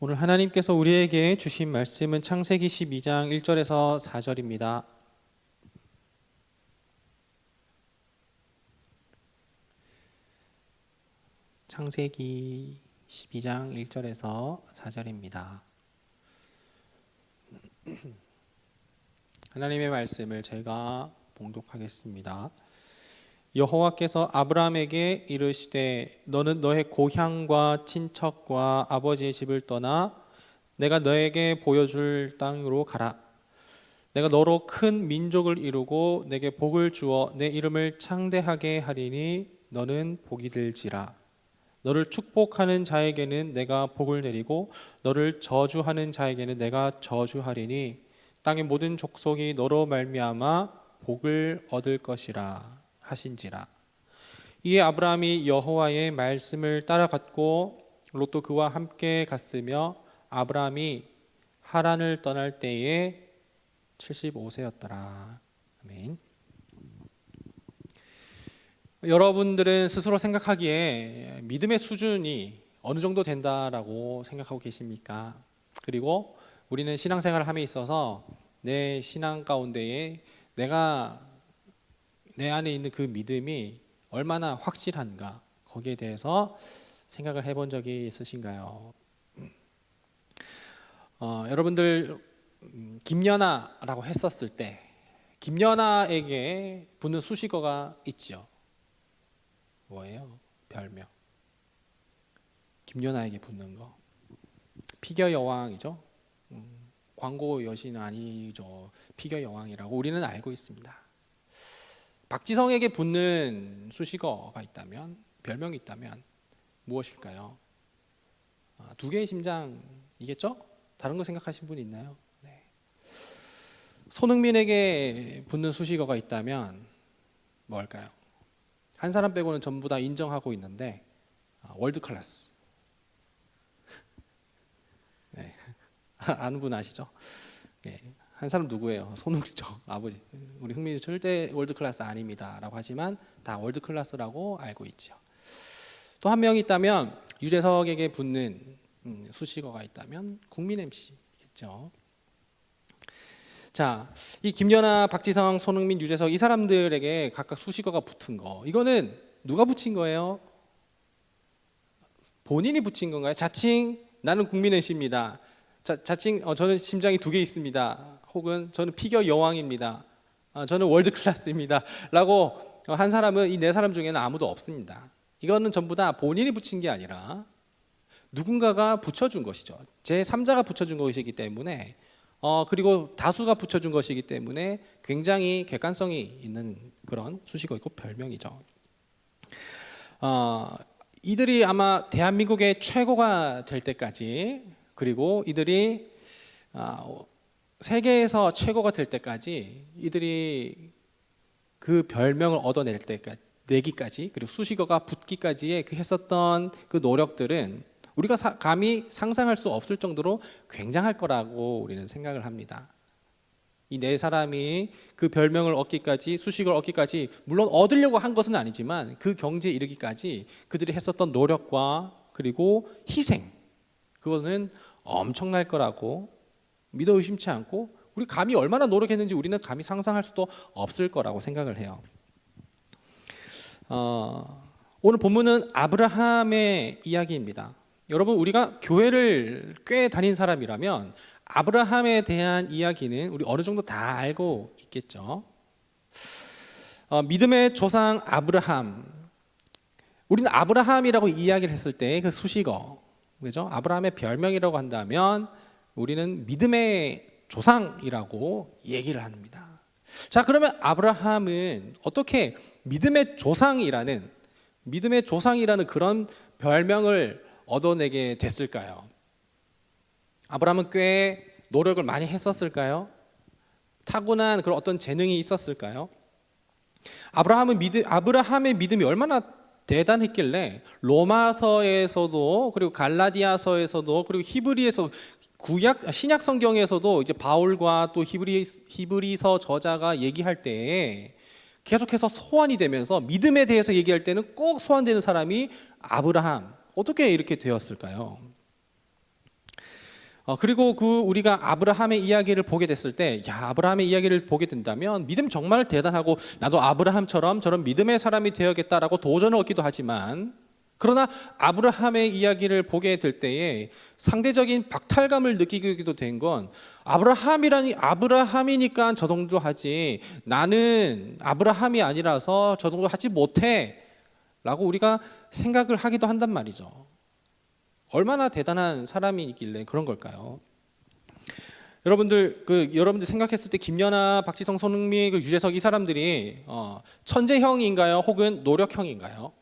오늘 하나님께서 우리에게 주신 말씀은 창세기 12장 1절에서 4절입니다. 창세기 12장 1절에서 4절입니다. 하나님의 말씀을 제가 봉독하겠습니다. 여호와께서 아브라함에게 이르시되 너는 너의 고향과 친척과 아버지의 집을 떠나 내가 너에게 보여줄 땅으로 가라. 내가 너로 큰 민족을 이루고 내게 복을 주어 내 이름을 창대하게 하리니 너는 복이 될지라. 너를 축복하는 자에게는 내가 복을 내리고 너를 저주하는 자에게는 내가 저주하리니 땅의 모든 족속이 너로 말미암아 복을 얻을 것이라 하신지라. 이에 아브라함이 여호와의 말씀을 따라갔고 롯도 그와 함께 갔으며 아브라함이 하란을 떠날 때에 75세였더라. 아멘. 여러분들은 스스로 생각하기에 믿음의 수준이 어느 정도 된다라고 생각하고 계십니까? 그리고 우리는 신앙생활을 함에 있어서 내 신앙 가운데에 내 안에 있는 그 믿음이 얼마나 확실한가, 거기에 대해서 생각을 해본 적이 있으신가요? 여러분들 김연아라고 했었을 때 김연아에게 붙는 수식어가 있죠. 뭐예요? 별명. 김연아에게 붙는 거. 피겨 여왕이죠. 광고 여신은 아니죠. 피겨 여왕이라고 우리는 알고 있습니다. 박지성에게 붙는 수식어가 있다면, 별명이 있다면 무엇일까요? 두 개의 심장이겠죠? 다른 거 생각하신 분 있나요? 네. 손흥민에게 붙는 수식어가 있다면 뭘까요? 한 사람 빼고는 전부 다 인정하고 있는데 월드 클래스. 네. 아는 분 아시죠? 네. 한 사람 누구예요? 손흥민이죠. 아버지. 우리 흥민이 절대 월드 클래스 아닙니다라고 하지만 다 월드 클래스라고 알고 있죠. 또 한 명 있다면 유재석에게 붙는 수식어가 있다면 국민 MC겠죠. 자, 이 김연아, 박지성, 손흥민, 유재석 이 사람들에게 각각 수식어가 붙은 거, 이거는 누가 붙인 거예요? 본인이 붙인 건가요? 자칭 나는 국민 MC입니다. 자칭 저는 심장이 두 개 있습니다. 혹은 저는 피겨 여왕입니다. 저는 월드 클래스입니다. 라고 한 사람은 이 네 사람 중에는 아무도 없습니다. 이거는 전부 다 본인이 붙인 게 아니라 누군가가 붙여준 것이죠. 제3자가 붙여준 것이기 때문에 그리고 다수가 붙여준 것이기 때문에 굉장히 객관성이 있는 그런 수식어이고 별명이죠. 이들이 아마 대한민국의 최고가 될 때까지, 그리고 이들이 세계에서 최고가 될 때까지, 이들이 그 별명을 얻어낼 때까지, 내기까지, 그리고 수식어가 붙기까지의 했었던 그 노력들은 우리가 감히 상상할 수 없을 정도로 굉장할 거라고 우리는 생각을 합니다. 이 네 사람이 그 별명을 얻기까지, 수식을 얻기까지, 물론 얻으려고 한 것은 아니지만 그 경지에 이르기까지 그들이 했었던 노력과 그리고 희생, 그거는 엄청날 거라고 믿어 의심치 않고, 우리 감히 얼마나 노력했는지 우리는 감히 상상할 수도 없을 거라고 생각을 해요. 오늘 본문은 아브라함의 이야기입니다. 여러분, 우리가 교회를 꽤 다닌 사람이라면 아브라함에 대한 이야기는 우리 어느 정도 다 알고 있겠죠. 믿음의 조상 아브라함, 우리는 아브라함이라고 이야기를 했을 때 그 수식어, 그죠? 아브라함의 별명이라고 한다면 우리는 믿음의 조상이라고 얘기를 합니다. 자, 그러면 아브라함은 어떻게 믿음의 조상이라는 그런 별명을 얻어내게 됐을까요? 아브라함은 꽤 노력을 많이 했었을까요? 타고난 그런 어떤 재능이 있었을까요? 아브라함의 믿음이 얼마나 대단했길래 로마서에서도, 그리고 갈라디아서에서도, 그리고 히브리에서, 신약 성경에서도 이제 바울과 또 히브리서 저자가 얘기할 때 계속해서 소환이 되면서 믿음에 대해서 얘기할 때는 꼭 소환되는 사람이 아브라함. 어떻게 이렇게 되었을까요? 그리고 우리가 아브라함의 이야기를 보게 됐을 때, 아브라함의 이야기를 보게 된다면 믿음 정말 대단하고 나도 아브라함처럼 저런 믿음의 사람이 되어야겠다라고 도전을 얻기도 하지만, 그러나 아브라함의 이야기를 보게 될 때에 상대적인 박탈감을 느끼기도 된 건, 아브라함이니까 저 정도 하지, 나는 아브라함이 아니라서 저 정도 하지 못해 라고 우리가 생각을 하기도 한단 말이죠. 얼마나 대단한 사람이길래 그런 걸까요? 여러분들 생각했을 때 김연아, 박지성, 손흥민, 유재석 이 사람들이 천재형인가요? 혹은 노력형인가요?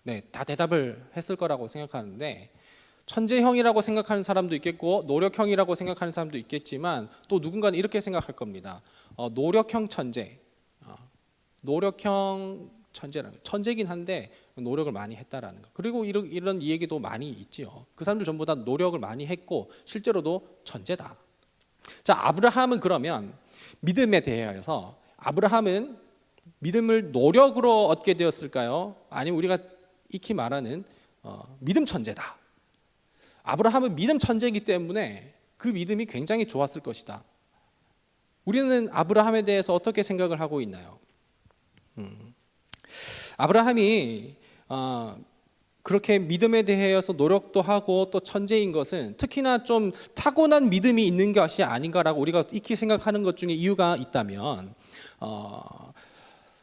네, 다 대답을 했을 거라고 생각하는데, 천재형이라고 생각하는 사람도 있겠고 노력형이라고 생각하는 사람도 있겠지만, 또 누군가는 이렇게 생각할 겁니다. 노력형 천재, 노력형 천재라는, 천재긴 한데 노력을 많이 했다라는 거. 그리고 이런 얘기도 많이 있지요. 그 사람들 전부 다 노력을 많이 했고 실제로도 천재다. 자, 아브라함은 그러면 믿음에 대하여서 아브라함은 믿음을 노력으로 얻게 되었을까요? 아니면 우리가 익히 말하는 믿음 천재다. 아브라함은 믿음 천재이기 때문에 그 믿음이 굉장히 좋았을 것이다. 우리는 아브라함에 대해서 어떻게 생각을 하고 있나요? 아브라함이 그렇게 믿음에 대해서 노력도 하고 또 천재인 것은 특히나 좀 타고난 믿음이 있는 것이 아닌가라고 우리가 익히 생각하는 것 중에 이유가 있다면,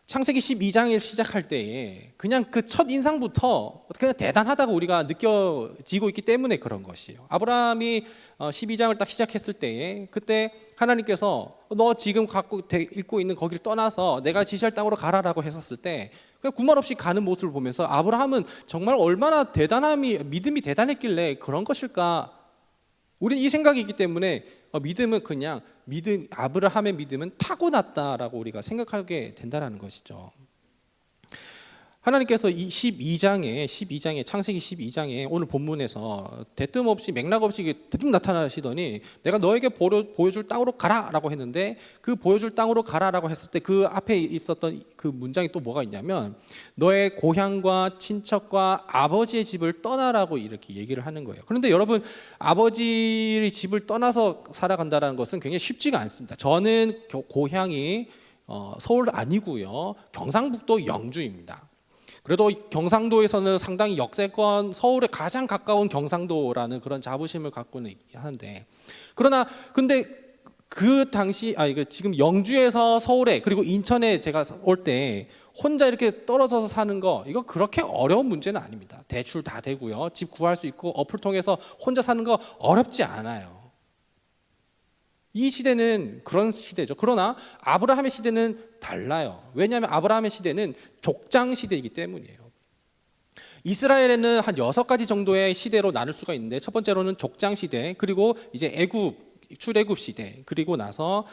창세기 12장을 시작할 때에 그냥 그 첫 인상부터 그냥 대단하다고 우리가 느껴지고 있기 때문에 그런 것이에요. 아브라함이 12장을 딱 시작했을 때에 그때 하나님께서 너 지금 읽고 있는 거기를 떠나서 내가 지시할 땅으로 가라라고 했었을 때 그냥 구말 없이 가는 모습을 보면서 아브라함은 정말 얼마나 믿음이 대단했길래 그런 것일까? 우리는 이 생각이 있기 때문에 믿음은 그냥 아브라함의 믿음은 타고났다라고 우리가 생각하게 된다는 것이죠. 하나님께서 이 12장에 창세기 12장에 오늘 본문에서 대뜸 없이 맥락 없이 대뜸 나타나시더니 내가 너에게 보여줄 땅으로 가라라고 했는데, 그 보여줄 땅으로 가라라고 했을 때 그 앞에 있었던 그 문장이 또 뭐가 있냐면 너의 고향과 친척과 아버지의 집을 떠나라고 이렇게 얘기를 하는 거예요. 그런데 여러분, 아버지의 집을 떠나서 살아간다는 것은 굉장히 쉽지가 않습니다. 저는 고향이 서울 아니고요, 경상북도 영주입니다. 그래도 경상도에서는 상당히 역세권, 서울에 가장 가까운 경상도라는 그런 자부심을 갖고는 있긴 한데, 근데 그 당시 지금 영주에서 서울에 그리고 인천에 제가 올 때 혼자 이렇게 떨어져서 사는 거, 이거 그렇게 어려운 문제는 아닙니다. 대출 다 되고요, 집 구할 수 있고 어플 통해서 혼자 사는 거 어렵지 않아요. 이 시대는 그런 시대죠. 그러나 아브라함의 시대는 달라요. 왜냐하면 아브라함의 시대는 족장 시대이기 때문이에요. 이스라엘에는 한 6가지 정도의 시대로 나눌 수가 있는데, 첫 번째로는 족장 시대, 그리고 이제 출애굽 시대, 그리고 나서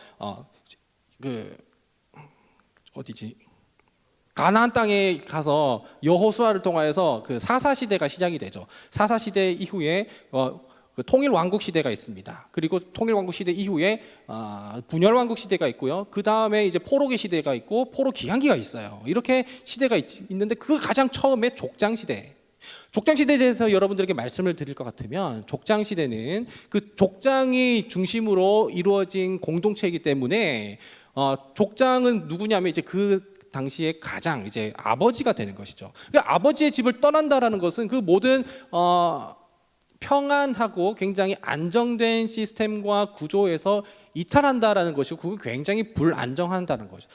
가나안 땅에 가서 여호수아를 통하여서 그 사사 시대가 시작이 되죠. 사사 시대 이후에 통일 왕국 시대가 있습니다. 그리고 통일 왕국 시대 이후에 분열 왕국 시대가 있고요. 그 다음에 이제 포로기 시대가 있고 포로 기한기가 있어요. 이렇게 시대가 있는데 그 가장 처음에 족장 시대. 족장 시대에 대해서 여러분들에게 말씀을 드릴 것 같으면, 족장 시대는 그 족장이 중심으로 이루어진 공동체이기 때문에 족장은 누구냐면 이제 그 당시에 가장 이제 아버지가 되는 것이죠. 그러니까 아버지의 집을 떠난다라는 것은 그 모든 평안하고 굉장히 안정된 시스템과 구조에서 이탈한다라는 것이고, 그게 굉장히 불안정한다는 거죠.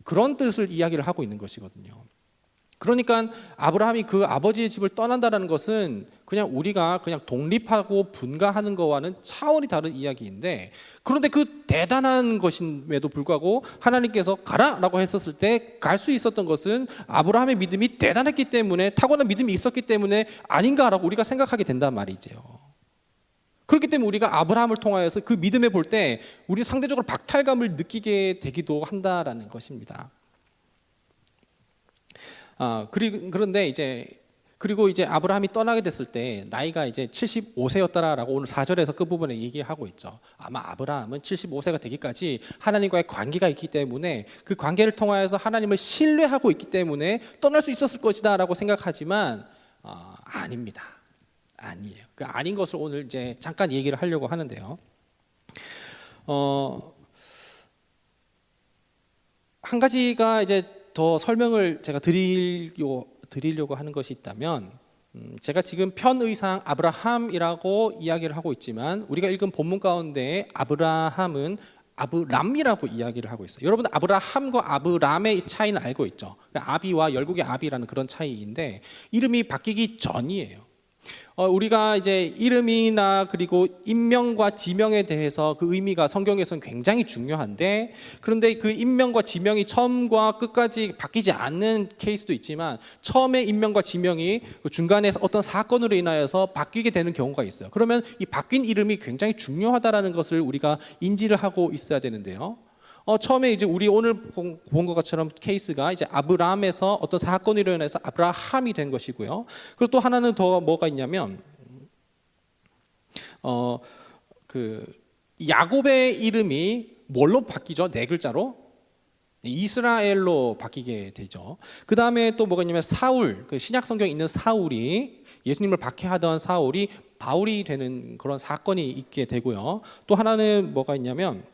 그런 뜻을 이야기를 하고 있는 것이거든요. 그러니까 아브라함이 그 아버지의 집을 떠난다는 것은 그냥 우리가 그냥 독립하고 분가하는 것과는 차원이 다른 이야기인데, 그런데 그 대단한 것임에도 불구하고 하나님께서 가라라고 했었을 때 갈 수 있었던 것은 아브라함의 믿음이 대단했기 때문에, 타고난 믿음이 있었기 때문에 아닌가라고 우리가 생각하게 된단 말이죠. 그렇기 때문에 우리가 아브라함을 통하여서 그 믿음에 볼 때 우리 상대적으로 박탈감을 느끼게 되기도 한다라는 것입니다. 그런데 그리고 이제 아브라함이 떠나게 됐을 때 나이가 이제 75세였다라고 오늘 4절에서 끝부분에 얘기하고 있죠. 아마 아브라함은 75세가 되기까지 하나님과의 관계가 있기 때문에, 그 관계를 통하여서 하나님을 신뢰하고 있기 때문에 떠날 수 있었을 것이다 라고 생각하지만, 아닙니다. 아니에요. 그 아닌 것을 오늘 이제 잠깐 얘기를 하려고 하는데요. 한 가지가 이제 더 설명을 제가 드리려고 하는 것이 있다면, 제가 지금 편의상 아브라함이라고 이야기를 하고 있지만 우리가 읽은 본문 가운데 아브라함은 아브람이라고 이야기를 하고 있어요. 여러분, 아브라함과 아브람의 차이는 알고 있죠. 아비와 열국의 아비라는 그런 차이인데 이름이 바뀌기 전이에요. 우리가 이제 이름이나 그리고 인명과 지명에 대해서 그 의미가 성경에서는 굉장히 중요한데, 그런데 그 인명과 지명이 처음과 끝까지 바뀌지 않는 케이스도 있지만 처음에 인명과 지명이 그 중간에 어떤 사건으로 인하여서 바뀌게 되는 경우가 있어요. 그러면 이 바뀐 이름이 굉장히 중요하다라는 것을 우리가 인지를 하고 있어야 되는데요. 처음에 이제 우리 오늘 본 것 것처럼 케이스가 이제 아브람에서 어떤 사건으로 인해서 아브라함이 된 것이고요. 그리고 또 하나는 더 뭐가 있냐면, 그 야곱의 이름이 뭘로 바뀌죠? 네 글자로 이스라엘로 바뀌게 되죠. 그 다음에 또 뭐가 있냐면 사울, 그 신약 성경에 있는 사울이, 예수님을 박해하던 사울이 바울이 되는 그런 사건이 있게 되고요. 또 하나는 뭐가 있냐면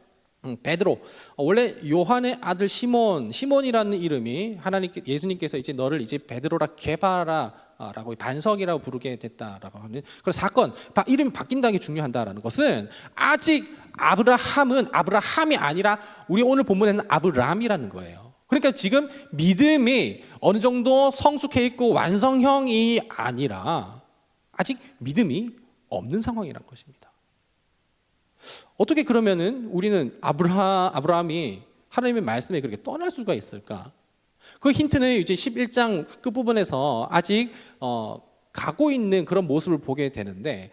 베드로, 원래 요한의 아들 시몬이라는 이름이 예수님께서 이제 너를 이제 베드로라 게바라라고 반석이라고 부르게 됐다라고 하는 그런 사건, 이름이 바뀐다는 게 중요하다라는 것은 아직 아브라함이 아니라 우리 오늘 본문에는 아브람이라는 거예요. 그러니까 지금 믿음이 어느 정도 성숙해 있고 완성형이 아니라 아직 믿음이 없는 상황이라는 것입니다. 어떻게 그러면은 우리는 아브라함이 하나님의 말씀에 그렇게 떠날 수가 있을까? 그 힌트는 이제 11장 끝부분에서 아직 가고 있는 그런 모습을 보게 되는데,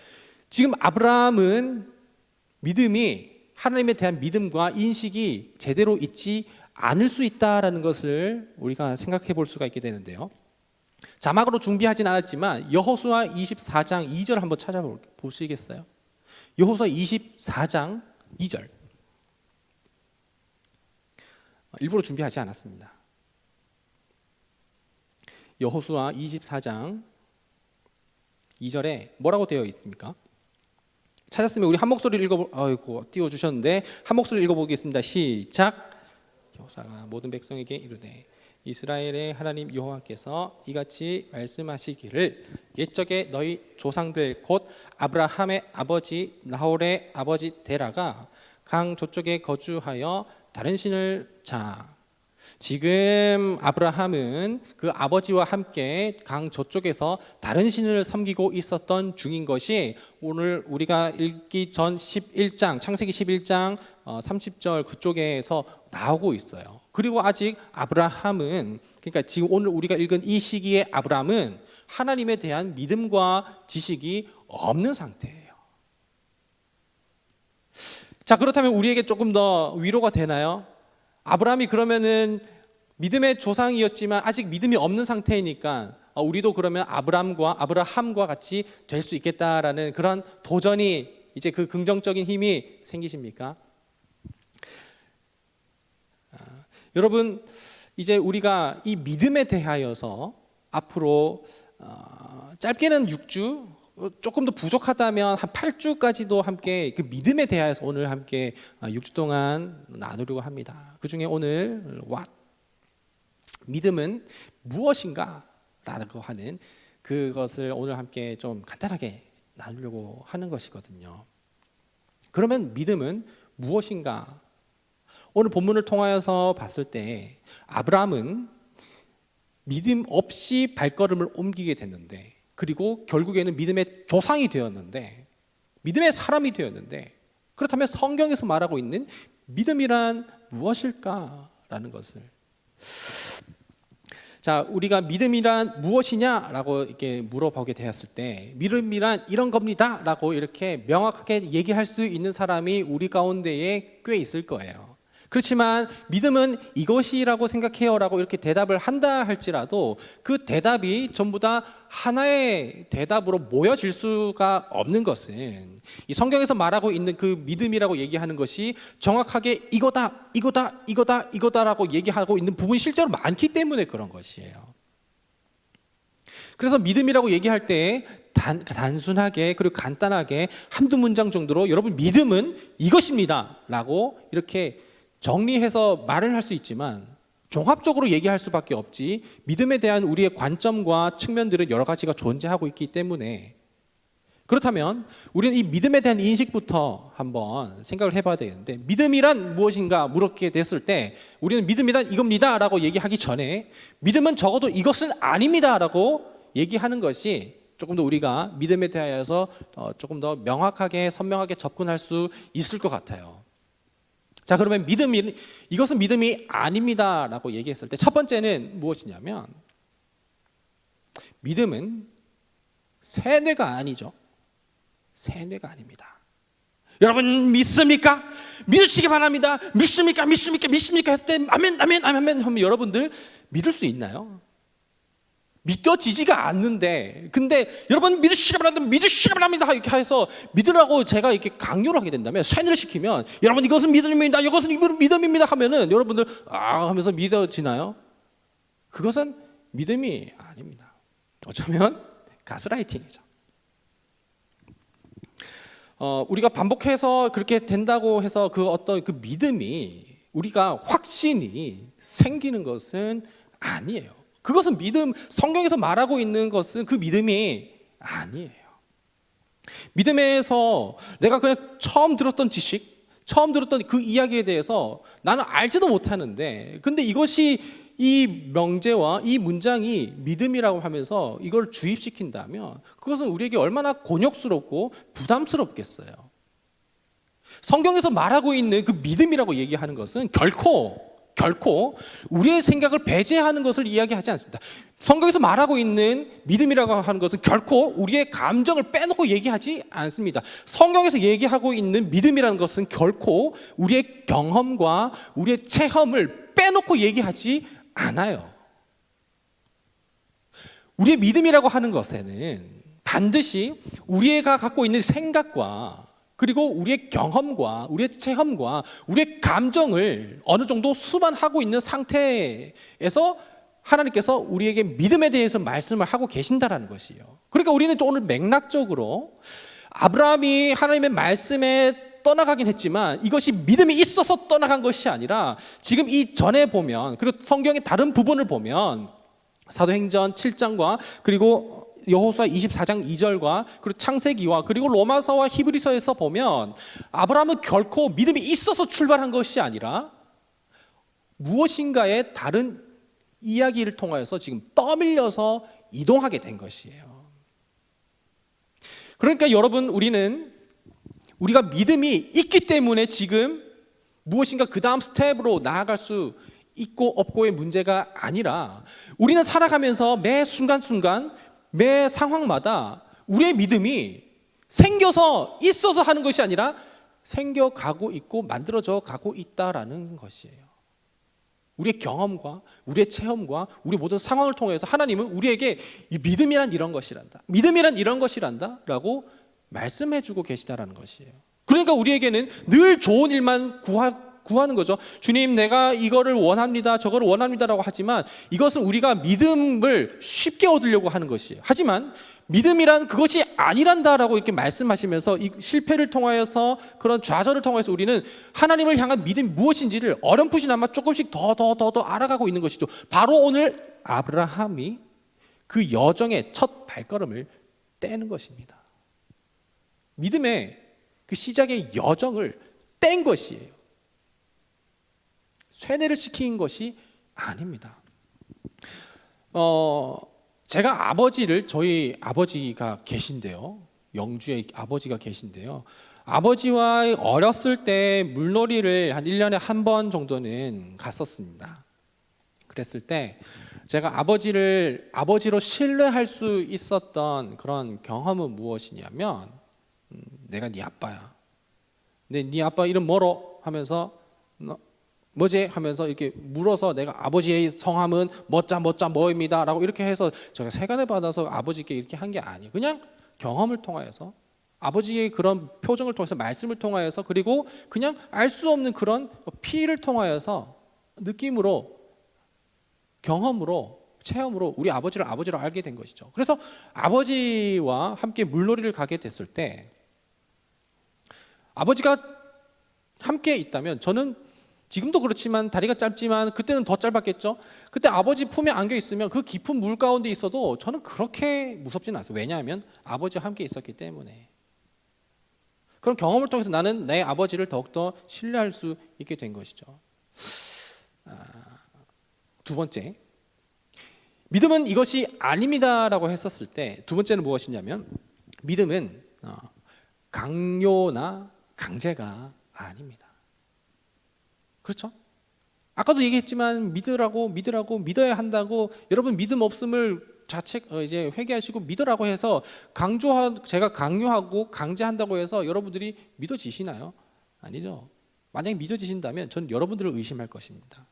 지금 아브라함은 믿음이, 하나님에 대한 믿음과 인식이 제대로 있지 않을 수 있다라는 것을 우리가 생각해 볼 수가 있게 되는데요. 자막으로 준비하진 않았지만 여호수아 24장 2절 한번 찾아보시겠어요? 여호수아 24장 2절. 일부러 준비하지 않았습니다. 여호수아 24장 2절에 뭐라고 되어 있습니까? 찾았으면 우리 한 목소리 띄워주셨는데 한 목소리 읽어보겠습니다. 시작. 여호수아가 모든 백성에게 이르되 이스라엘의 하나님 여호와께서 이같이 말씀하시기를 옛적에 너희 조상들 곧 아브라함의 아버지 나홀의 아버지 데라가 강 저쪽에 거주하여 다른 신을 지금 아브라함은 그 아버지와 함께 강 저쪽에서 다른 신을 섬기고 있었던 중인 것이 오늘 우리가 읽기 전 11장 창세기 11장 30절 그쪽에서 나오고 있어요. 그리고 아직 아브라함은, 그러니까 지금 오늘 우리가 읽은 이 시기에 아브라함은 하나님에 대한 믿음과 지식이 없는 상태예요. 자, 그렇다면 우리에게 조금 더 위로가 되나요? 아브라함이 그러면은 믿음의 조상이었지만 아직 믿음이 없는 상태이니까 우리도 그러면 아브라함과 같이 될 수 있겠다라는 그런 도전이, 이제 그 긍정적인 힘이 생기십니까? 여러분, 이제 우리가 이 믿음에 대하여서 앞으로 짧게는 6주, 조금 더 부족하다면 한 8주까지도 함께 그 믿음에 대하여서 오늘 함께 6주 동안 나누려고 합니다. 그 중에 오늘 믿음은 무엇인가? 라고 하는 그것을 오늘 함께 좀 간단하게 나누려고 하는 것이거든요. 그러면 믿음은 무엇인가? 오늘 본문을 통하여서 봤을 때 아브라함은 믿음 없이 발걸음을 옮기게 됐는데, 그리고 결국에는 믿음의 조상이 되었는데, 믿음의 사람이 되었는데, 그렇다면 성경에서 말하고 있는 믿음이란 무엇일까라는 것을, 자, 우리가 믿음이란 무엇이냐라고 이렇게 물어보게 되었을 때 믿음이란 이런 겁니다라고 이렇게 명확하게 얘기할 수 있는 사람이 우리 가운데에 꽤 있을 거예요. 그렇지만 믿음은 이것이라고 생각해요라고 이렇게 대답을 한다 할지라도 그 대답이 전부 다 하나의 대답으로 모여질 수가 없는 것은, 이 성경에서 말하고 있는 그 믿음이라고 얘기하는 것이 정확하게 이거다라고 얘기하고 있는 부분이 실제로 많기 때문에 그런 것이에요. 그래서 믿음이라고 얘기할 때 단순하게 그리고 간단하게 한두 문장 정도로 여러분 믿음은 이것입니다 라고 이렇게 정리해서 말을 할 수 있지만 종합적으로 얘기할 수밖에 없지, 믿음에 대한 우리의 관점과 측면들은 여러 가지가 존재하고 있기 때문에, 그렇다면 우리는 이 믿음에 대한 인식부터 한번 생각을 해봐야 되는데, 믿음이란 무엇인가 물었게 됐을 때 우리는 믿음이란 이겁니다 라고 얘기하기 전에 믿음은 적어도 이것은 아닙니다 라고 얘기하는 것이 조금 더 우리가 믿음에 대하여서 조금 더 명확하게 선명하게 접근할 수 있을 것 같아요. 자, 그러면 이것은 믿음이 아닙니다 라고 얘기했을 때 첫 번째는 무엇이냐면, 믿음은 세뇌가 아니죠. 세뇌가 아닙니다. 여러분 믿습니까? 믿으시기 바랍니다. 믿습니까? 했을 때 아멘 하면 여러분들 믿을 수 있나요? 믿어지지가 않는데, 근데 여러분 믿으시기 바랍니다 이렇게 해서 믿으라고 제가 이렇게 강요를 하게 된다면, 세뇌를 시키면 여러분 이것은 믿음입니다, 이것은 믿음입니다 하면은 여러분들 하면서 믿어지나요? 그것은 믿음이 아닙니다. 어쩌면 가스라이팅이죠. 우리가 반복해서 그렇게 된다고 해서 그 어떤 그 믿음이, 우리가 확신이 생기는 것은 아니에요. 그것은 믿음, 성경에서 말하고 있는 것은 그 믿음이 아니에요. 믿음에서 내가 그냥 처음 들었던 지식, 처음 들었던 그 이야기에 대해서 나는 알지도 못하는데, 근데 이것이, 이 명제와 이 문장이 믿음이라고 하면서 이걸 주입시킨다면 그것은 우리에게 얼마나 곤욕스럽고 부담스럽겠어요. 성경에서 말하고 있는 그 믿음이라고 얘기하는 것은 결코 우리의 생각을 배제하는 것을 이야기하지 않습니다. 성경에서 말하고 있는 믿음이라고 하는 것은 결코 우리의 감정을 빼놓고 얘기하지 않습니다. 성경에서 얘기하고 있는 믿음이라는 것은 결코 우리의 경험과 우리의 체험을 빼놓고 얘기하지 않아요. 우리의 믿음이라고 하는 것에는 반드시 우리가 갖고 있는 생각과 그리고 우리의 경험과 우리의 체험과 우리의 감정을 어느 정도 수반하고 있는 상태에서 하나님께서 우리에게 믿음에 대해서 말씀을 하고 계신다라는 것이에요. 그러니까 우리는 오늘 맥락적으로 아브라함이 하나님의 말씀에 떠나가긴 했지만 이것이 믿음이 있어서 떠나간 것이 아니라, 지금 이 전에 보면, 그리고 성경의 다른 부분을 보면 사도행전 7장과 그리고 여호수아 24장 2절과 그리고 창세기와 그리고 로마서와 히브리서에서 보면 아브라함은 결코 믿음이 있어서 출발한 것이 아니라 무엇인가의 다른 이야기를 통하여서 지금 떠밀려서 이동하게 된 것이에요. 그러니까 여러분, 우리가 믿음이 있기 때문에 지금 무엇인가 그 다음 스텝으로 나아갈 수 있고 없고의 문제가 아니라, 우리는 살아가면서 매 순간순간 매 상황마다 우리의 믿음이 생겨서 있어서 하는 것이 아니라 생겨가고 있고 만들어져 가고 있다라는 것이에요. 우리의 경험과 우리의 체험과 우리 모든 상황을 통해서 하나님은 우리에게 이 믿음이란 이런 것이란다, 믿음이란 이런 것이란다 라고 말씀해주고 계시다라는 것이에요. 그러니까 우리에게는 늘 좋은 일만 구하는 거죠. 주님, 내가 이거를 원합니다, 저거를 원합니다라고 하지만 이것은 우리가 믿음을 쉽게 얻으려고 하는 것이에요. 하지만 믿음이란 그것이 아니란다라고 이렇게 말씀하시면서 이 실패를 통하여서, 그런 좌절을 통해서 우리는 하나님을 향한 믿음이 무엇인지를 어렴풋이나마 조금씩 더 알아가고 있는 것이죠. 바로 오늘 아브라함이 그 여정의 첫 발걸음을 떼는 것입니다. 믿음의 그 시작의 여정을 뗀 것이에요. 쇠뇌를 시킨 것이 아닙니다. 제가 저희 아버지가 계신데요, 영주에 아버지가 계신데요, 아버지와 어렸을 때 물놀이를 한 1년에 한 번 정도는 갔었습니다. 그랬을 때 제가 아버지로 신뢰할 수 있었던 그런 경험은 무엇이냐면, 내가 네 아빠야, 근데 네 아빠 이름 뭐로? 하면서 뭐지? 하면서 이렇게 물어서 내가 아버지의 성함은 뭐입니다 라고 이렇게 해서 제가 세간을 받아서 아버지께 이렇게 한 게 아니에요. 그냥 경험을 통하여서, 아버지의 그런 표정을 통해서, 말씀을 통하여서, 그리고 그냥 알 수 없는 그런 피를 통하여서 느낌으로, 경험으로 체험으로 우리 아버지를 아버지로 알게 된 것이죠. 그래서 아버지와 함께 물놀이를 가게 됐을 때 아버지가 함께 있다면 저는 지금도 그렇지만 다리가 짧지만 그때는 더 짧았겠죠. 그때 아버지 품에 안겨 있으면 그 깊은 물 가운데 있어도 저는 그렇게 무섭지는 않았어요. 왜냐하면 아버지와 함께 있었기 때문에. 그런 경험을 통해서 나는 내 아버지를 더욱더 신뢰할 수 있게 된 것이죠. 두 번째, 믿음은 이것이 아닙니다라고 했었을 때 두 번째는 무엇이냐면 믿음은 강요나 강제가 아닙니다. 그렇죠? 아까도 얘기했지만 믿으라고 믿어야 한다고 여러분 믿음 없음을 이제 회개하시고 믿으라고 해서 제가 강요하고 강제한다고 해서 여러분들이 믿어지시나요? 아니죠. 만약에 믿어지신다면 전 여러분들을 의심할 것입니다.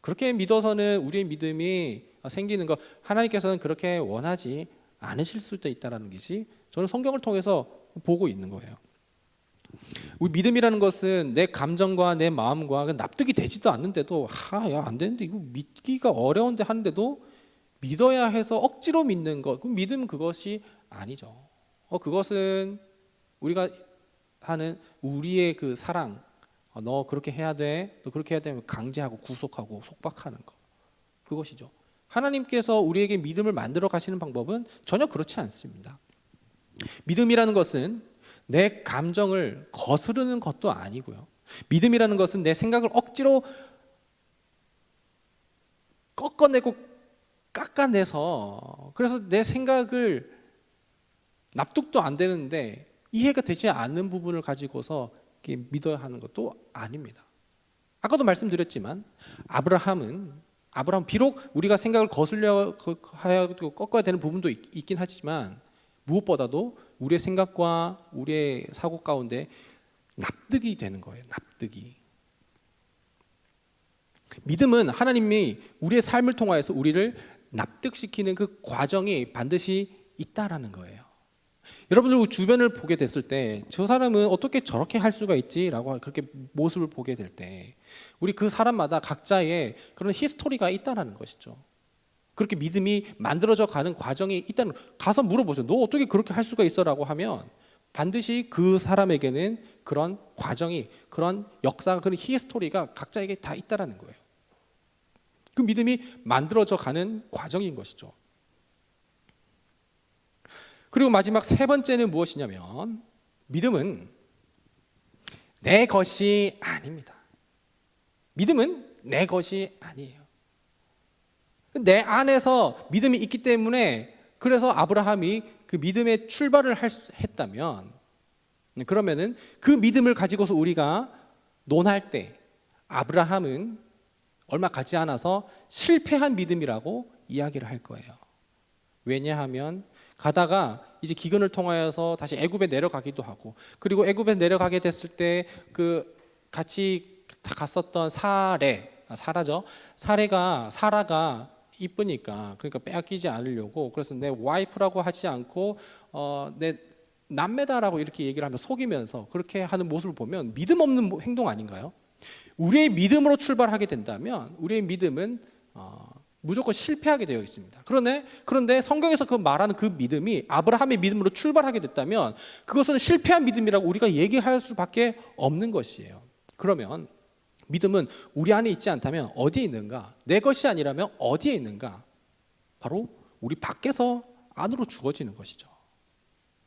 그렇게 믿어서는 우리의 믿음이 생기는 것 하나님께서는 그렇게 원하지 않으실 수도 있다는 것이 저는 성경을 통해서 보고 있는 거예요. 우리 믿음이라는 것은 내 감정과 내 마음과 납득이 되지도 않는데도 야, 안 되는데 이거 믿기가 어려운데 하는데도 믿어야 해서 억지로 믿는 것, 믿음 그것이 아니죠. 그것은 우리가 하는 우리의 그 사랑, 너 그렇게 해야 돼, 너 그렇게 해야 되면 강제하고 구속하고 속박하는 것, 그것이죠. 하나님께서 우리에게 믿음을 만들어 가시는 방법은 전혀 그렇지 않습니다. 믿음이라는 것은 내 감정을 거스르는 것도 아니고요. 믿음이라는 것은 내 생각을 억지로 꺾어내고 깎아내서 그래서 내 생각을 납득도 안 되는데 이해가 되지 않는 부분을 가지고서 믿어야 하는 것도 아닙니다. 아까도 말씀드렸지만 아브라함 비록 우리가 생각을 거슬려 하여 꺾어야 되는 부분도 있긴 하지만 무엇보다도 우리의 생각과 우리의 사고 가운데 납득이 되는 거예요. 납득이. 믿음은 하나님이 우리의 삶을 통하여서 우리를 납득시키는 그 과정이 반드시 있다라는 거예요. 여러분들 주변을 보게 됐을 때 저 사람은 어떻게 저렇게 할 수가 있지라고 그렇게 모습을 보게 될 때 우리 그 사람마다 각자의 그런 히스토리가 있다라는 것이죠. 그렇게 믿음이 만들어져 가는 과정이 있다는 가서 물어보죠. 너 어떻게 그렇게 할 수가 있어라고 하면 반드시 그 사람에게는 그런 과정이 그런 역사가 그런 히스토리가 각자에게 다 있다라는 거예요. 그 믿음이 만들어져 가는 과정인 것이죠. 그리고 마지막 세 번째는 무엇이냐면 믿음은 내 것이 아닙니다. 믿음은 내 것이 아니에요. 내 안에서 믿음이 있기 때문에 그래서 아브라함이 그 믿음의 출발을 했다면 그러면은 그 믿음을 가지고서 우리가 논할 때 아브라함은 얼마 가지 않아서 실패한 믿음이라고 이야기를 할 거예요. 왜냐하면 가다가 이제 기근을 통하여서 다시 애굽에 내려가기도 하고 그리고 애굽에 내려가게 됐을 때 그 같이 갔었던 사라가 이쁘니까 그러니까 빼앗기지 않으려고 그래서 내 와이프라고 하지 않고 내 남매다라고 이렇게 얘기를 하면 속이면서 그렇게 하는 모습을 보면 믿음 없는 행동 아닌가요? 우리의 믿음으로 출발하게 된다면 우리의 믿음은 무조건 실패하게 되어 있습니다. 그런데 성경에서 그 말하는 그 믿음이 아브라함의 믿음으로 출발하게 됐다면 그것은 실패한 믿음이라고 우리가 얘기할 수밖에 없는 것이에요. 그러면 믿음은 우리 안에 있지 않다면 어디에 있는가? 내 것이 아니라면 어디에 있는가? 바로 우리 밖에서 안으로 주어지는 것이죠.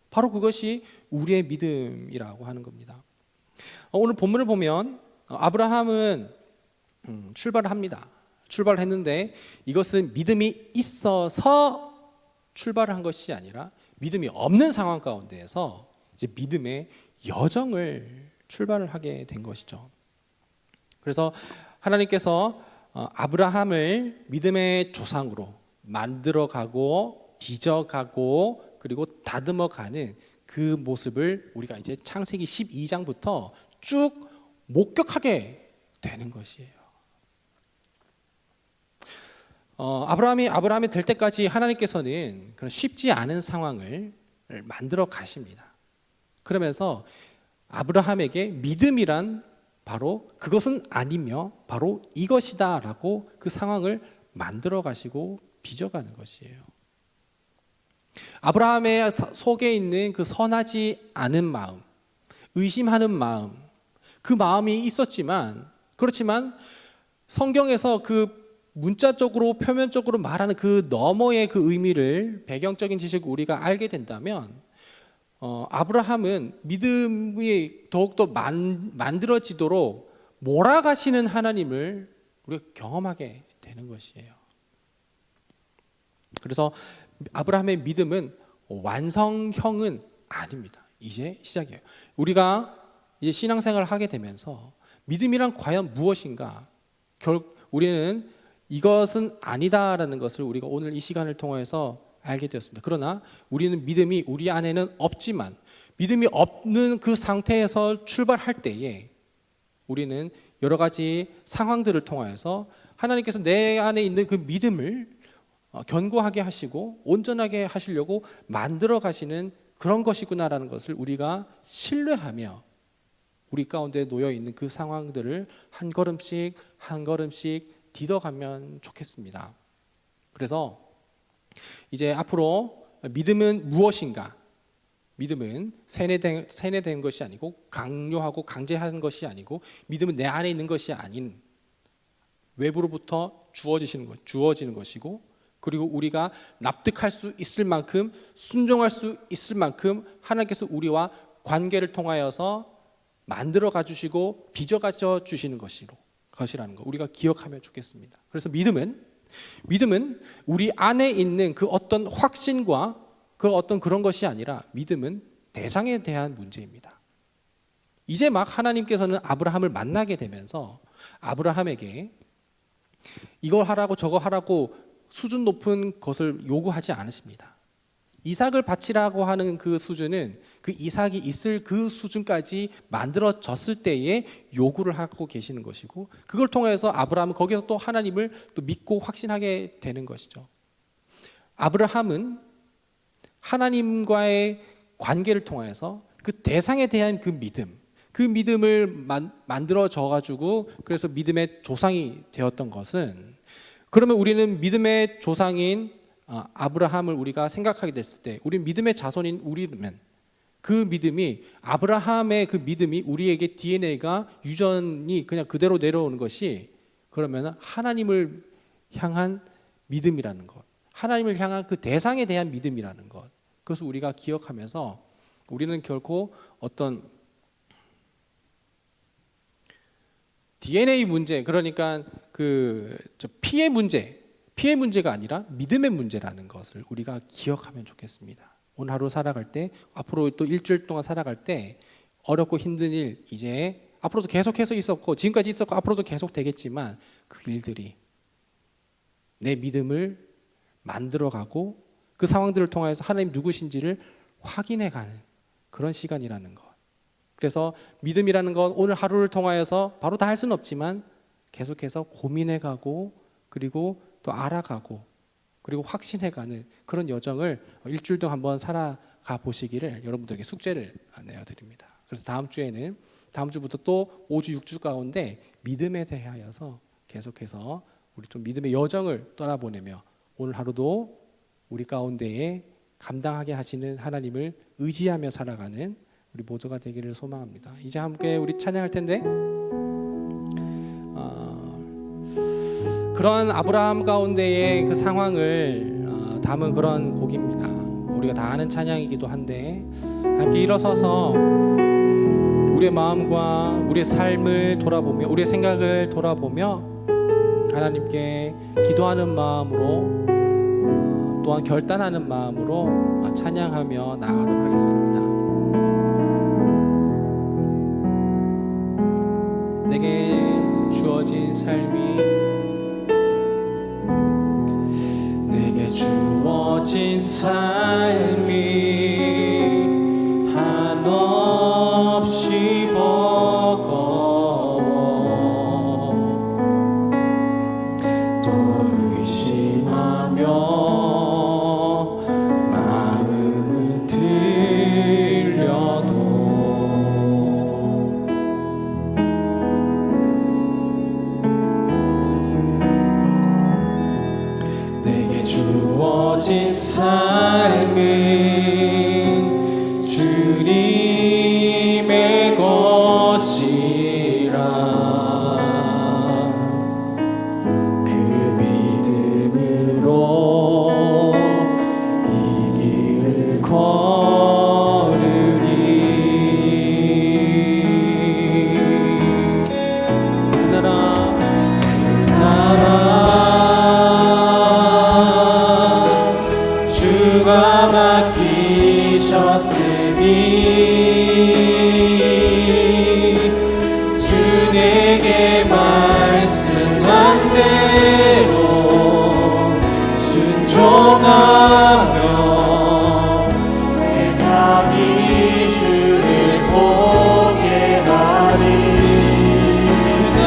바로 그것이 우리의 믿음이라고 하는 겁니다. 오늘 본문을 보면 아브라함은 출발을 합니다. 출발을 했는데 이것은 믿음이 있어서 출발을 한 것이 아니라 믿음이 없는 상황 가운데에서 이제 믿음의 여정을 출발을 하게 된 것이죠. 그래서 하나님께서 아브라함을 믿음의 조상으로 만들어가고 빚어가고 그리고 다듬어가는 그 모습을 우리가 이제 창세기 12장부터 쭉 목격하게 되는 것이에요. 아브라함이 될 때까지 하나님께서는 그런 쉽지 않은 상황을 만들어 가십니다. 그러면서 아브라함에게 믿음이란 바로 그것은 아니며 바로 이것이다라고 그 상황을 만들어 가시고 빚어가는 것이에요. 아브라함의 속에 있는 그 선하지 않은 마음, 의심하는 마음, 그 마음이 있었지만, 그렇지만 성경에서 그 문자적으로 표면적으로 말하는 그 너머의 그 의미를, 배경적인 지식을 우리가 알게 된다면 아브라함은 믿음이 더욱더 만들어지도록 몰아가시는 하나님을 우리가 경험하게 되는 것이에요. 그래서 아브라함의 믿음은 완성형은 아닙니다. 이제 시작이에요. 우리가 이제 신앙생활을 하게 되면서 믿음이란 과연 무엇인가? 우리는 이것은 아니다라는 것을 우리가 오늘 이 시간을 통해서 알게 되었습니다. 그러나 우리는 믿음이 우리 안에는 없지만, 믿음이 없는 그 상태에서 출발할 때에 우리는 여러 가지 상황들을 통하여서 하나님께서 내 안에 있는 그 믿음을 견고하게 하시고 온전하게 하시려고 만들어 가시는 그런 것이구나라는 것을 우리가 신뢰하며 우리 가운데 놓여 있는 그 상황들을 한 걸음씩 한 걸음씩 디뎌가면 좋겠습니다. 그래서 이제 앞으로 믿음은 무엇인가? 믿음은 세뇌된 것이 아니고, 강요하고 강제하는 것이 아니고, 믿음은 내 안에 있는 것이 아닌 외부로부터 주어지는 것이고, 그리고 우리가 납득할 수 있을 만큼, 순종할 수 있을 만큼 하나님께서 우리와 관계를 통하여서 만들어 가주시고 빚어 가져 주시는 것이라는 거 우리가 기억하면 좋겠습니다. 그래서 믿음은 우리 안에 있는 그 어떤 확신과 그 어떤 그런 것이 아니라, 믿음은 대상에 대한 문제입니다. 이제 막 하나님께서는 아브라함을 만나게 되면서 아브라함에게 이걸 하라고 저거 하라고 수준 높은 것을 요구하지 않으십니다. 이삭을 바치라고 하는 그 수준은 그 이삭이 있을 그 수준까지 만들어졌을 때에 요구를 하고 계시는 것이고, 그걸 통해서 아브라함은 거기서 또 하나님을 또 믿고 확신하게 되는 것이죠. 아브라함은 하나님과의 관계를 통해서 그 대상에 대한 그 믿음을 만들어져 가지고, 그래서 믿음의 조상이 되었던 것은, 그러면 우리는 믿음의 조상인 아브라함을 우리가 생각하게 됐을 때, 우리 믿음의 자손인 우리면 그 믿음이, 아브라함의 그 믿음이 우리에게 DNA가 유전이 그냥 그대로 내려오는 것이, 그러면 하나님을 향한 믿음이라는 것, 하나님을 향한 그 대상에 대한 믿음이라는 것, 그것을 우리가 기억하면서 우리는 결코 어떤 DNA 문제, 그러니까 그 피의 문제가 아니라 믿음의 문제라는 것을 우리가 기억하면 좋겠습니다. 오늘 하루 살아갈 때, 앞으로 또 일주일 동안 살아갈 때 어렵고 힘든 일, 이제 앞으로도 계속해서 있었고 지금까지 있었고 앞으로도 계속 되겠지만, 그 일들이 내 믿음을 만들어가고 그 상황들을 통해서 하나님 누구신지를 확인해가는 그런 시간이라는 것. 그래서 믿음이라는 건 오늘 하루를 통하여서 바로 다 할 수는 없지만 계속해서 고민해가고, 그리고 또 알아가고, 그리고 확신해가는 그런 여정을 일주일 동안 한번 살아가 보시기를 여러분들에게 숙제를 내어드립니다. 그래서 다음 주부터 또 5주 6주 가운데 믿음에 대하여서 계속해서 우리 좀 믿음의 여정을 떠나보내며 오늘 하루도 우리 가운데에 감당하게 하시는 하나님을 의지하며 살아가는 우리 모두가 되기를 소망합니다. 이제 함께 우리 찬양할 텐데, 그런 아브라함 가운데의 그 상황을 담은 그런 곡입니다. 우리가 다 아는 찬양이기도 한데, 함께 일어서서 우리의 마음과 우리의 삶을 돌아보며, 우리의 생각을 돌아보며 하나님께 기도하는 마음으로, 또한 결단하는 마음으로 찬양하며 나아가도록 하겠습니다. 내게 주어진 삶이, 내게 주어진 삶이 한없이 버거워 또 의심하며 마음은 들려도 내게 주 걸으리. 그 나라 주가 맡기셨으니 주 내게 말씀한 대로 순종하며 세상이 주를 보게 하리. 그 나라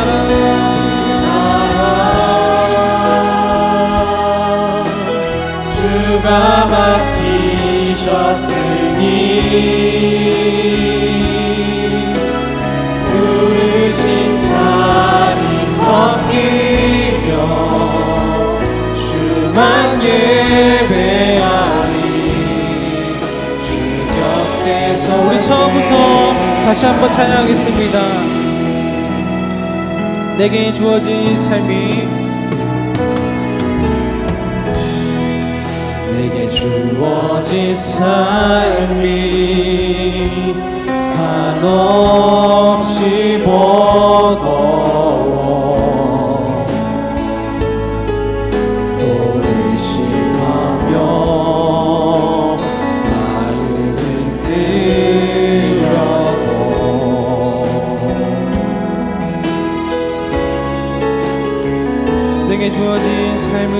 주가 맡기셨으니 부르신 자리 섬기며 주만 예배하리. 주 곁에서 우리 처음부터 다시 한번 찬양하겠습니다. 내게 주어진 삶이 내게 주어진 삶이 한없이 버거워 또 의심하며 마음은 들려도 내게 주어진 삶은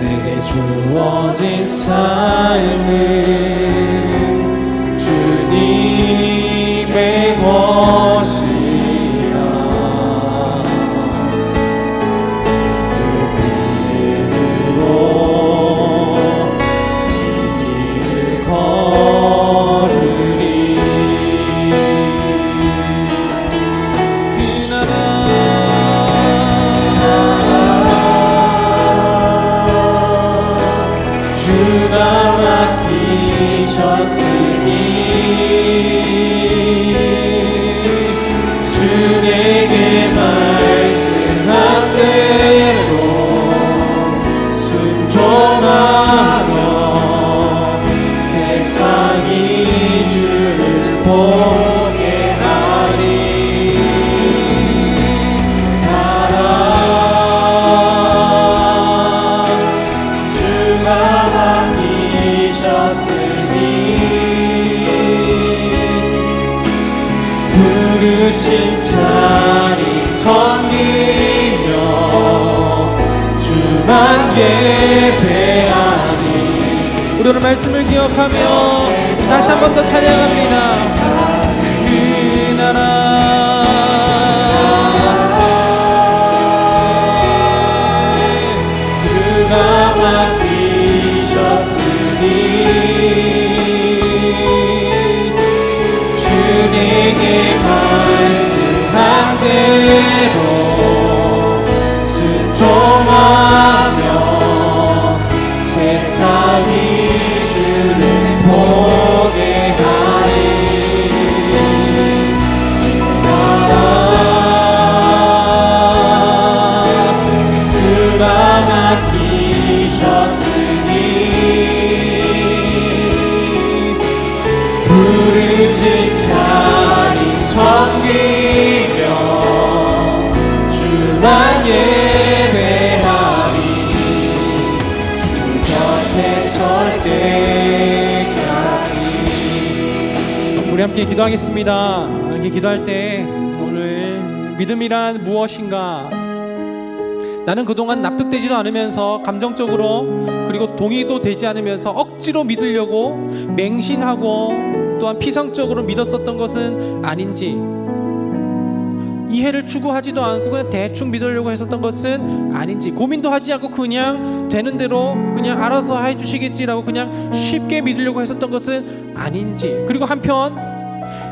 내게 주어진 삶은 주님의 것이라. 그 믿음으로 이 길을 걸으리. 그 나라 주가 맡기셨으니 주 내게 말씀한 대로 순종하며 세상이 주를 보게 하리. 나라 주가 맡기셨으니 부르신 자리 섬기며 주만 예배하니. 우리 오늘 말씀을 기억하며 다시 한 번 더 찬양합니다. 그 나라 주가 맡기셨으니 주 내게 말씀한 대로 순종하며 세상이 주를 보게 하리. 주 나라 주가 맡기셨으니 부르신 자리 섬기며 주만 예배하리. 주 곁에 설 때까지. 우리 함께 기도하겠습니다. 함께 기도할 때 오늘 믿음이란 무엇인가? 나는 그동안 납득되지도 않으면서 감정적으로 그리고 동의도 되지 않으면서 억지로 믿으려고 맹신하고 또한 피상적으로 믿었었던 것은 아닌지, 이해를 추구하지도 않고 그냥 대충 믿으려고 했었던 것은 아닌지, 고민도 하지 않고 그냥 되는 대로 그냥 알아서 해주시겠지라고 그냥 쉽게 믿으려고 했었던 것은 아닌지, 그리고 한편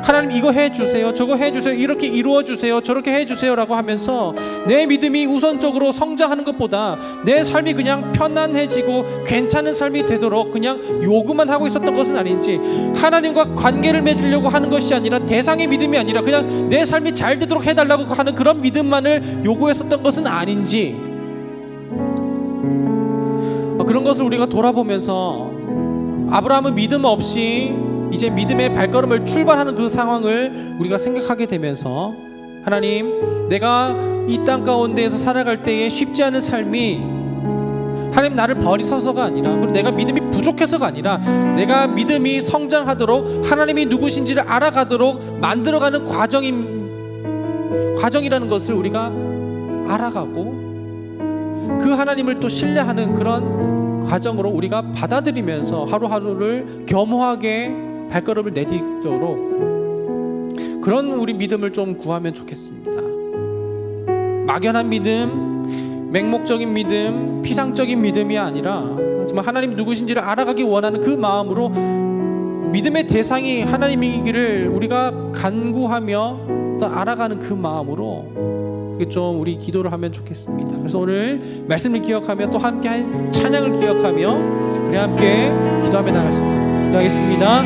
하나님 이거 해주세요, 저거 해주세요, 이렇게 이루어주세요, 저렇게 해주세요라고 하면서 내 믿음이 우선적으로 성장하는 것보다 내 삶이 그냥 편안해지고 괜찮은 삶이 되도록 그냥 요구만 하고 있었던 것은 아닌지, 하나님과 관계를 맺으려고 하는 것이 아니라 대상의 믿음이 아니라 그냥 내 삶이 잘 되도록 해달라고 하는 그런 믿음만을 요구했었던 것은 아닌지, 그런 것을 우리가 돌아보면서 아브라함은 믿음 없이 이제 믿음의 발걸음을 출발하는 그 상황을 우리가 생각하게 되면서, 하나님, 내가 이 땅 가운데에서 살아갈 때에 쉽지 않은 삶이, 하나님, 나를 버리셔서가 아니라, 그리고 내가 믿음이 부족해서가 아니라, 내가 믿음이 성장하도록 하나님이 누구신지를 알아가도록 만들어가는 과정이라는 것을 우리가 알아가고, 그 하나님을 또 신뢰하는 그런 과정으로 우리가 받아들이면서 하루하루를 겸허하게 발걸음을 내딛도록 그런 우리 믿음을 좀 구하면 좋겠습니다. 막연한 믿음, 맹목적인 믿음, 피상적인 믿음이 아니라 정말 하나님 누구신지를 알아가기 원하는 그 마음으로 믿음의 대상이 하나님이기를 우리가 간구하며 또 알아가는 그 마음으로 좀 우리 기도를 하면 좋겠습니다. 그래서 오늘 말씀을 기억하며 또 함께 한 찬양을 기억하며 우리 함께 기도하며 나가십시다. 기도하겠습니다.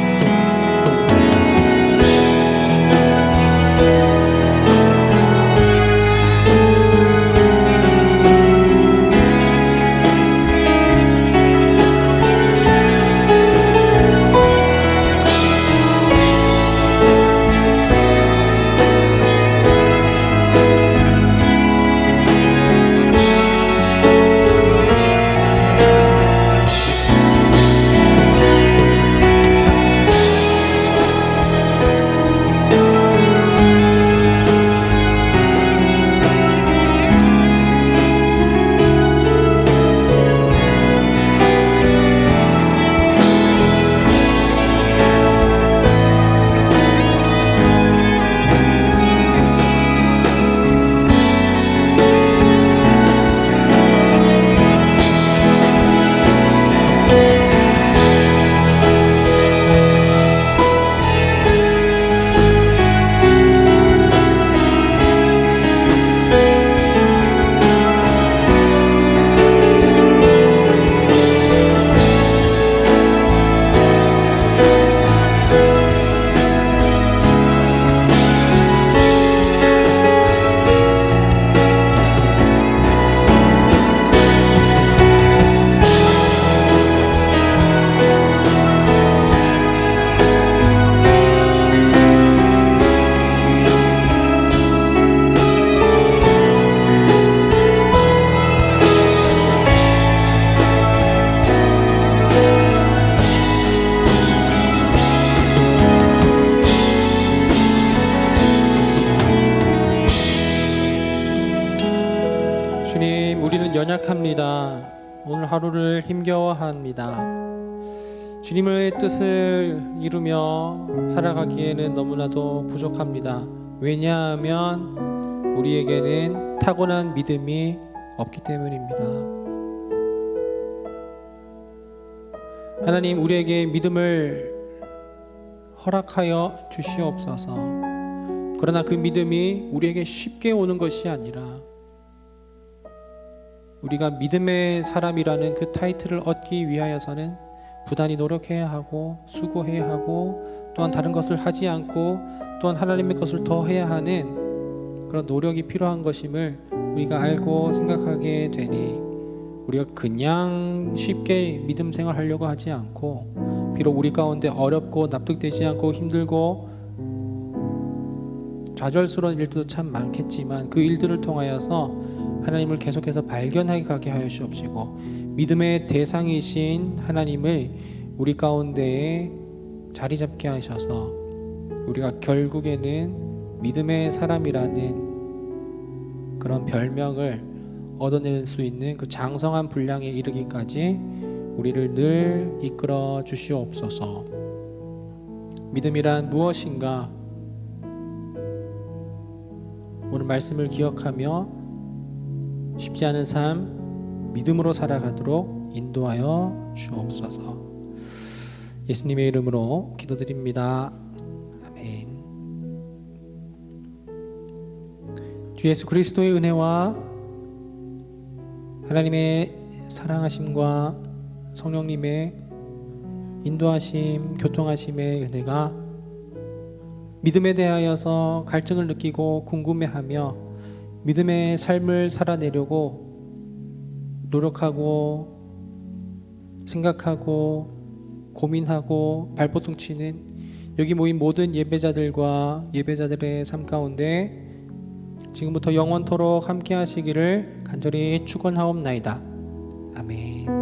주님, 우리는 연약합니다. 오늘 하루를 힘겨워합니다. 주님의 뜻을 이루며 살아가기에는 너무나도 부족합니다. 왜냐하면 우리에게는 타고난 믿음이 없기 때문입니다. 하나님, 우리에게 믿음을 허락하여 주시옵소서. 그러나 그 믿음이 우리에게 쉽게 오는 것이 아니라 우리가 믿음의 사람이라는 그 타이틀을 얻기 위하여서는 부단히 노력해야 하고 수고해야 하고 또한 다른 것을 하지 않고 또한 하나님의 것을 더 해야 하는 그런 노력이 필요한 것임을 우리가 알고 생각하게 되니 우리가 그냥 쉽게 믿음 생활하려고 하지 않고, 비록 우리 가운데 어렵고 납득되지 않고 힘들고 좌절스러운 일들도 참 많겠지만 그 일들을 통하여서 하나님을 계속해서 발견하게 가게 하여 주옵시고, 믿음의 대상이신 하나님을 우리 가운데에 자리 잡게 하셔서 우리가 결국에는 믿음의 사람이라는 그런 별명을 얻어낼 수 있는 그 장성한 분량에 이르기까지 우리를 늘 이끌어 주시옵소서. 믿음이란 무엇인가? 오늘 말씀을 기억하며 쉽지 않은 삶 믿음으로 살아가도록 인도하여 주옵소서. 예수님의 이름으로 기도드립니다. 아멘. 주 예수 그리스도의 은혜와 하나님의 사랑하심과 성령님의 인도하심, 교통하심의 은혜가 믿음에 대하여서 갈증을 느끼고 궁금해하며 믿음의 삶을 살아내려고 노력하고 생각하고 고민하고 발버둥 치는 여기 모인 모든 예배자들과 예배자들의 삶 가운데 지금부터 영원토록 함께 하시기를 간절히 축원하옵나이다. 아멘.